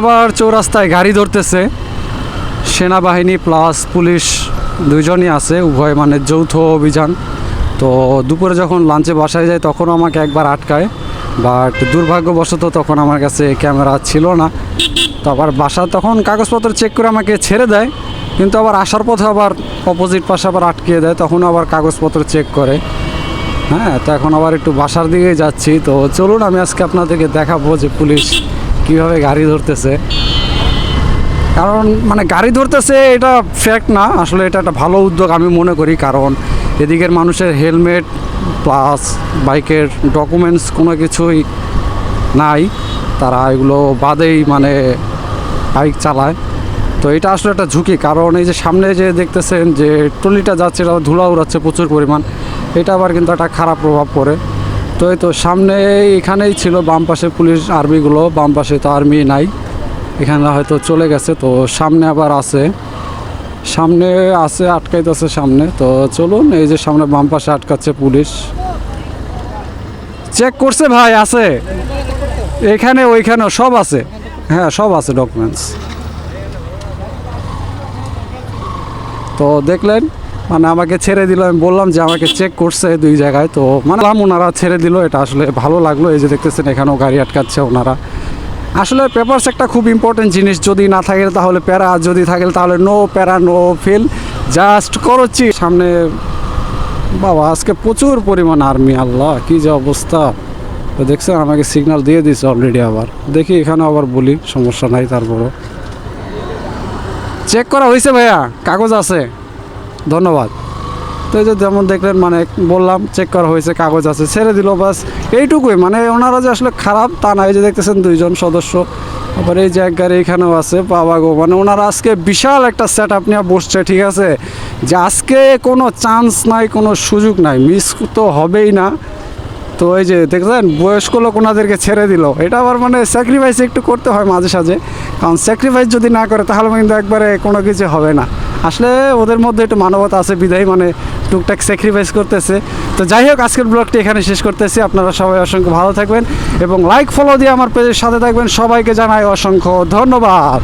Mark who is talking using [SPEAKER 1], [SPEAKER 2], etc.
[SPEAKER 1] এবার চৌরাস্তায় গাড়ি ধরতেছে, সেনাবাহিনী প্লাস পুলিশ দুজনই আছে, উভয় মানে যৌথ অভিযান। তো দুপুরে যখন লাঞ্চে বাসায় যায় তখন আমাকে একবার আটকায়, বাট দুর্ভাগ্যবশত তখন আমার কাছে ক্যামেরা ছিল না। তো আবার বাসা তখন কাগজপত্র চেক করে আমাকে ছেড়ে দেয়, কিন্তু আবার আসার পথে আবার অপোজিট পাশে আবার আটকিয়ে দেয়, তখন আবার কাগজপত্র চেক করে। হ্যাঁ, তো এখন আবার একটু বাসার দিকে যাচ্ছি। তো চলুন আমি আজকে আপনাদেরকে দেখাবো যে পুলিশ কীভাবে গাড়ি ধরতেছে। কারণ মানে গাড়ি ধরতেছে এটা ফ্যাক্ট না, আসলে এটা একটা ভালো উদ্যোগ আমি মনে করি। কারণ এদিকের মানুষের হেলমেট প্লাস বাইকের ডকুমেন্টস কোনো কিছুই নাই, তারা এগুলো বাদেই মানে বাইক চালায়। তো এটা আসলে একটা ঝুঁকি, কারণ এই যে সামনে যে দেখতেছেন যে ট্রলিটা যাচ্ছে, এটা ধুলা উড়াচ্ছে প্রচুর পরিমাণ, এটা আবার কিন্তু একটা খারাপ প্রভাব পড়ে। তো এই তো সামনে এখানেই ছিল বাম পাশে পুলিশ আর্মিগুলো, বাম পাশে তো আর্মি নাই, এখানে হয়তো চলে গেছে। তো সামনে আবার আছে, সামনে আছে আটকাইতেছে সামনে। তো চলুন, এই যে সামনে বাম পাশে আটকাচ্ছে পুলিশ, চেক করছে ভাই, আছে এখানে ওইখানেও সব আছে, হ্যাঁ সব আছে ডকুমেন্টস। তো দেখলেন মানে আমাকে ছেড়ে দিল, আমি বললাম যে আমাকে চেক করছে দুই জায়গায়। তো মানে ওনারা ছেড়ে দিল, এটা আসলে ভালো লাগলো। এই যে দেখতেছেন এখানেও গাড়ি আটকাচ্ছে ওনারা। আসলে পেপারস একটা খুব ইম্পর্টেন্ট জিনিস, যদি না থাকে তাহলে প্যারা, যদি থাকে তাহলে নো প্যারা নো ফিল, জাস্ট করছি। সামনে বাবা আজকে প্রচুর পরিমাণ আর্মি, আল্লাহ কি যে অবস্থা। তো দেখছেন আমাকে সিগন্যাল দিয়ে দিচ্ছে অলরেডি। আবার দেখি এখানে আবার বলি, সমস্যা নাই, তারপরও চেক করা হয়েছে ভাইয়া, কাগজ আছে, ধন্যবাদ। তো এই যে যেমন দেখলেন মানে বললাম চেক করা হয়েছে, কাগজ আছে, ছেড়ে দিল, বাস এইটুকুই। মানে ওনারা যে আসলে খারাপ তা না, এই যে দেখতেছেন দুইজন সদস্য, আবার এই যে এক গাড়ি এখানেও আছে, বাবা গো। মানে ওনারা আজকে বিশাল একটা সেট আপ নিয়ে বসছে, ঠিক আছে, যে আজকে কোনো চান্স নাই, কোনো সুযোগ নাই, মিস তো হবেই না। তো এই যে দেখলেন বয়স্ক লোক ওনাদেরকে ছেড়ে দিল, এটা আবার মানে স্যাক্রিফাইস একটু করতে হয় মাঝে সাঝে, কারণ স্যাক্রিফাইস যদি না করে তাহলে কিন্তু একবারে কোনো কিছু হবে না। আসলে ওদের মধ্যে একটু মানবতা আছে বিধায় মানে টুকটাক স্যাক্রিফাইস করতেছে। তো যাই হোক, আজকের ব্লগটি এখানে শেষ করতেছি। আপনারা সবাই অসংখ্য ভালো থাকবেন এবং লাইক ফলো দিয়ে আমার পেজের সাথে থাকবেন। সবাইকে জানাই অসংখ্য ধন্যবাদ।